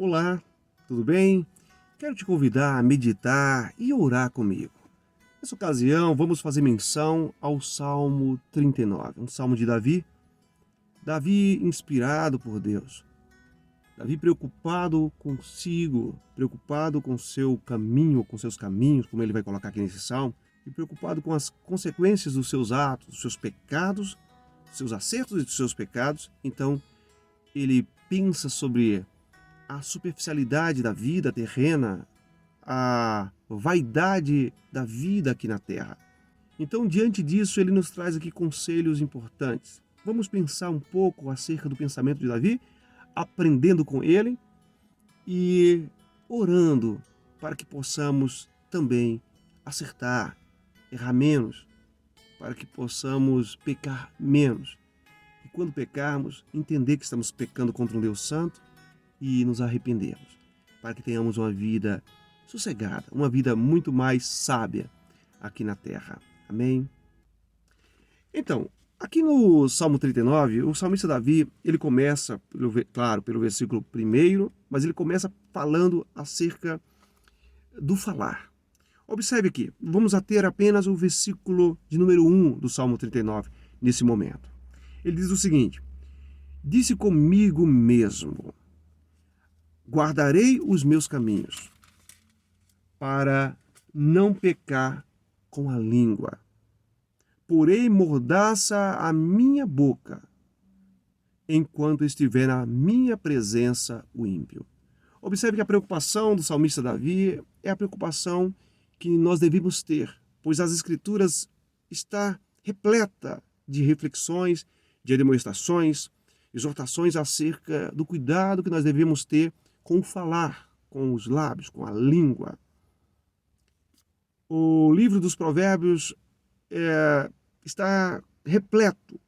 Olá, tudo bem? Quero te convidar a meditar e orar comigo. Nessa ocasião, vamos fazer menção ao Salmo 39, um salmo de Davi. Davi inspirado por Deus. Davi preocupado consigo, preocupado com seu caminho, com seus caminhos, como ele vai colocar aqui nesse salmo, e preocupado com as consequências dos seus atos, dos seus pecados, dos seus acertos e dos seus pecados. Então, ele pensa sobre a superficialidade da vida terrena, a vaidade da vida aqui na Terra. Então, diante disso, ele nos traz aqui conselhos importantes. Vamos pensar um pouco acerca do pensamento de Davi, aprendendo com ele e orando para que possamos também acertar, errar menos, para que possamos pecar menos. E quando pecarmos, entender que estamos pecando contra um Deus santo e nos arrependermos, para que tenhamos uma vida sossegada, uma vida muito mais sábia aqui na terra. Amém? Então, aqui no Salmo 39, o salmista Davi, ele começa, claro, pelo versículo 1, mas ele começa falando acerca do falar. Observe aqui, vamos a ter apenas o versículo de número 1 do Salmo 39, nesse momento. Ele diz o seguinte: disse comigo mesmo, guardarei os meus caminhos, para não pecar com a língua. Porei mordaça a minha boca, enquanto estiver na minha presença o ímpio. Observe que a preocupação do salmista Davi é a preocupação que nós devemos ter, pois as Escrituras está repleta de reflexões, de demonstrações, exortações acerca do cuidado que nós devemos ter com o falar, com os lábios, com a língua. O livro dos Provérbios está repleto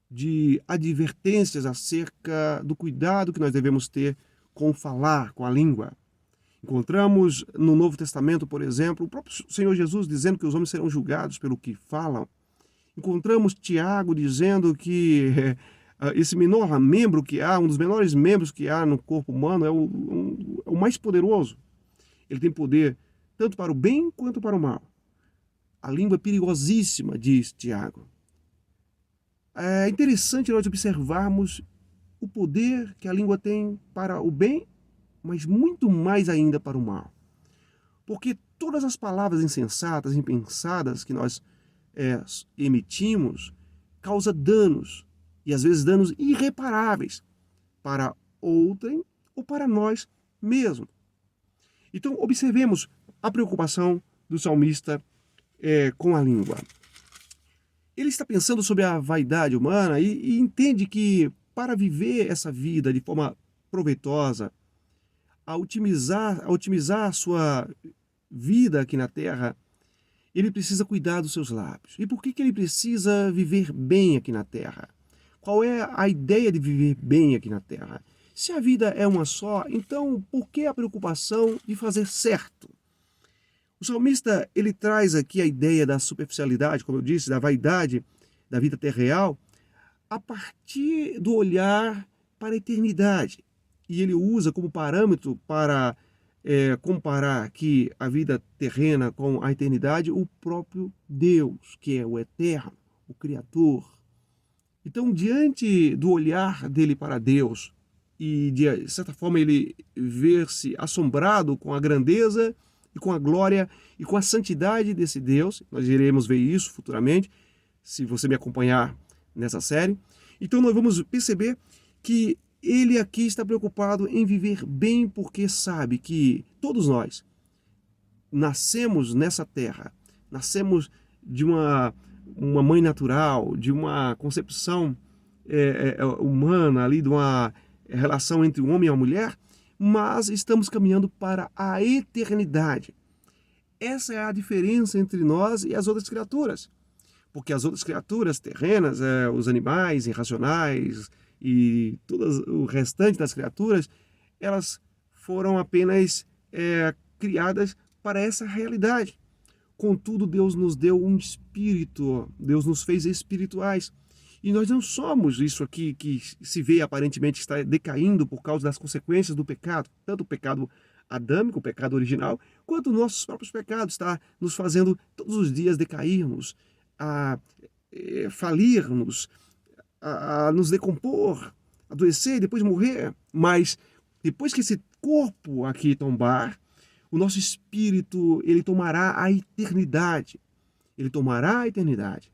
de advertências acerca do cuidado que nós devemos ter com o falar, com a língua. Encontramos no Novo Testamento, por exemplo, o próprio Senhor Jesus dizendo que os homens serão julgados pelo que falam. Encontramos Tiago dizendo que esse menor membro que há, um dos menores membros que há no corpo humano, é o mais poderoso. Ele tem poder tanto para o bem quanto para o mal. A língua é perigosíssima, diz Tiago. É interessante nós observarmos o poder que a língua tem para o bem, mas muito mais ainda para o mal. Porque todas as palavras insensatas, impensadas que nós emitimos, causam danos, e às vezes danos irreparáveis para outrem ou para nós mesmos. Então, observemos a preocupação do salmista com a língua. Ele está pensando sobre a vaidade humana e entende que para viver essa vida de forma proveitosa, a otimizar a sua vida aqui na Terra, ele precisa cuidar dos seus lábios. E por que ele precisa viver bem aqui na Terra? Qual é a ideia de viver bem aqui na Terra? Se a vida é uma só, então por que a preocupação de fazer certo? O salmista, ele traz aqui a ideia da superficialidade, como eu disse, da vaidade da vida terreal, a partir do olhar para a eternidade. E ele usa como parâmetro para comparar aqui a vida terrena com a eternidade o próprio Deus, que é o eterno, o Criador. Então, diante do olhar dele para Deus e, de certa forma, ele ver-se assombrado com a grandeza e com a glória e com a santidade desse Deus, nós iremos ver isso futuramente, se você me acompanhar nessa série. Então, nós vamos perceber que ele aqui está preocupado em viver bem, porque sabe que todos nós nascemos nessa terra, nascemos de uma mãe natural, de uma concepção humana ali, de uma relação entre um homem e uma mulher, mas estamos caminhando para a eternidade. Essa é a diferença entre nós e as outras criaturas, porque as outras criaturas terrenas, os animais irracionais e todo o restante das criaturas, elas foram apenas criadas para essa realidade. Contudo, Deus nos deu um espírito, Deus nos fez espirituais. E nós não somos isso aqui que se vê aparentemente está decaindo por causa das consequências do pecado, tanto o pecado adâmico, o pecado original, quanto nossos próprios pecados, está nos fazendo todos os dias decairmos, a falirmos, a nos decompor, adoecer e depois morrer. Mas depois que esse corpo aqui tombar, o nosso espírito, ele tomará a eternidade. Ele tomará a eternidade.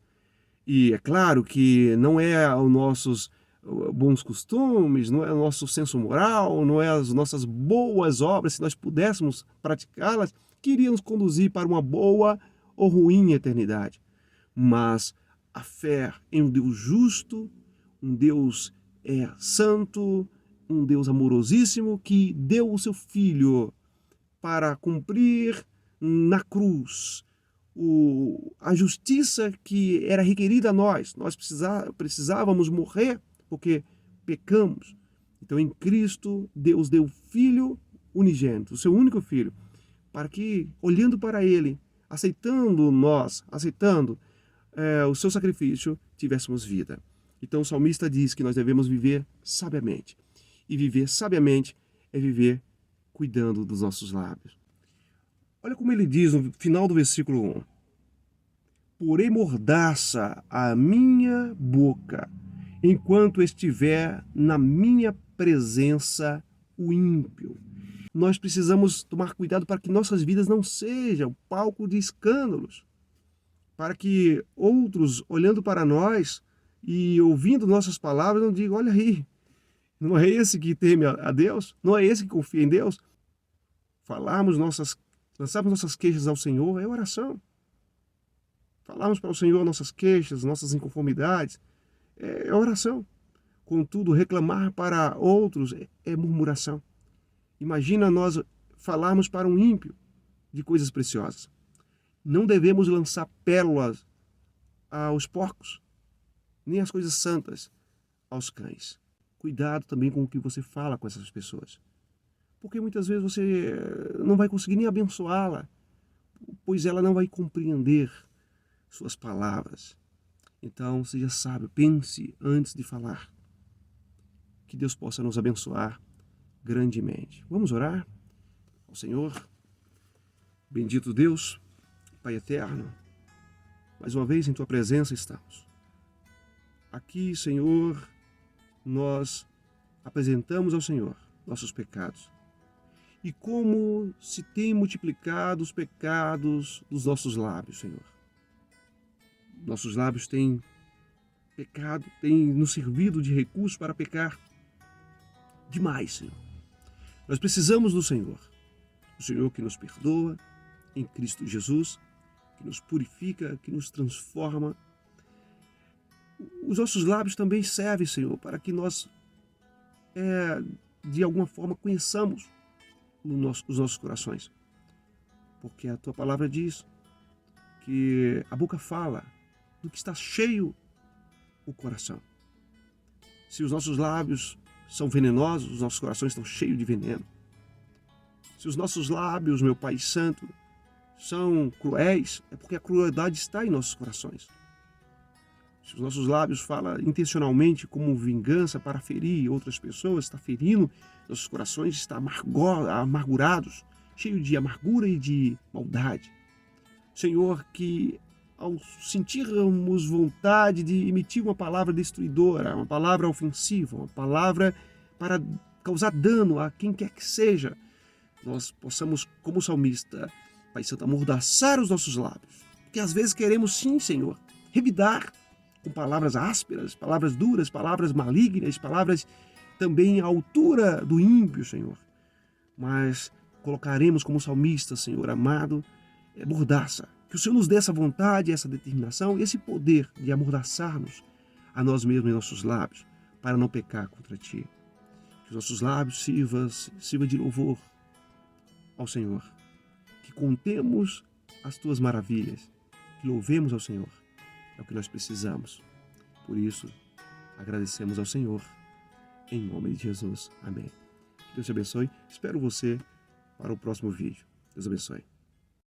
E é claro que não é os nossos bons costumes, não é o nosso senso moral, não é as nossas boas obras, se nós pudéssemos praticá-las, que iriam nos conduzir para uma boa ou ruim eternidade. Mas a fé em um Deus justo, um Deus santo, um Deus amorosíssimo, que deu o seu Filho para cumprir na cruz a justiça que era requerida a nós. Nós precisávamos morrer porque pecamos. Então, em Cristo, Deus deu o Filho unigênito, o seu único Filho, para que, olhando para Ele, aceitando o seu sacrifício, tivéssemos vida. Então, o salmista diz que nós devemos viver sabiamente. E viver sabiamente é viver cuidando dos nossos lábios. Olha como ele diz no final do versículo 1. Porém mordaça a minha boca, enquanto estiver na minha presença o ímpio. Nós precisamos tomar cuidado para que nossas vidas não sejam palco de escândalos, para que outros, olhando para nós e ouvindo nossas palavras, não digam, olha aí, não é esse que teme a Deus? Não é esse que confia em Deus? Lançarmos nossas queixas ao Senhor é oração. Falarmos para o Senhor nossas queixas, nossas inconformidades, é oração. Contudo, reclamar para outros é murmuração. Imagina nós falarmos para um ímpio de coisas preciosas. Não devemos lançar pérolas aos porcos, nem as coisas santas aos cães. Cuidado também com o que você fala com essas pessoas. Porque muitas vezes você não vai conseguir nem abençoá-la, pois ela não vai compreender suas palavras. Então, seja sábio, pense antes de falar. Que Deus possa nos abençoar grandemente. Vamos orar ao Senhor. Bendito Deus, Pai eterno, mais uma vez em Tua presença estamos. Aqui, Senhor, nós apresentamos ao Senhor nossos pecados. E como se tem multiplicado os pecados dos nossos lábios, Senhor. Nossos lábios têm pecado, têm nos servido de recurso para pecar demais, Senhor. Nós precisamos do Senhor. O Senhor que nos perdoa em Cristo Jesus, que nos purifica, que nos transforma. Os nossos lábios também servem, Senhor, para que nós, de alguma forma, conheçamos os nossos corações. Porque a Tua palavra diz que a boca fala do que está cheio o coração. Se os nossos lábios são venenosos, os nossos corações estão cheios de veneno. Se os nossos lábios, meu Pai Santo, são cruéis, é porque a crueldade está em nossos corações. Se os nossos lábios falam intencionalmente como vingança para ferir outras pessoas, está ferindo, nossos corações estão amargurados, cheios de amargura e de maldade. Senhor, que ao sentirmos vontade de emitir uma palavra destruidora, uma palavra ofensiva, uma palavra para causar dano a quem quer que seja, nós possamos, como salmista, Pai Santo, amordaçar os nossos lábios. Porque às vezes queremos sim, Senhor, revidar com palavras ásperas, palavras duras, palavras malignas, palavras também à altura do ímpio, Senhor. Mas colocaremos como salmista, Senhor amado, mordaça. Que o Senhor nos dê essa vontade, essa determinação, esse poder de amordaçar-nos a nós mesmos em nossos lábios, para não pecar contra Ti. Que os nossos lábios sirva de louvor ao Senhor. Que contemos as Tuas maravilhas, que louvemos ao Senhor. É o que nós precisamos. Por isso, agradecemos ao Senhor. Em nome de Jesus. Amém. Que Deus te abençoe. Espero você para o próximo vídeo. Deus abençoe.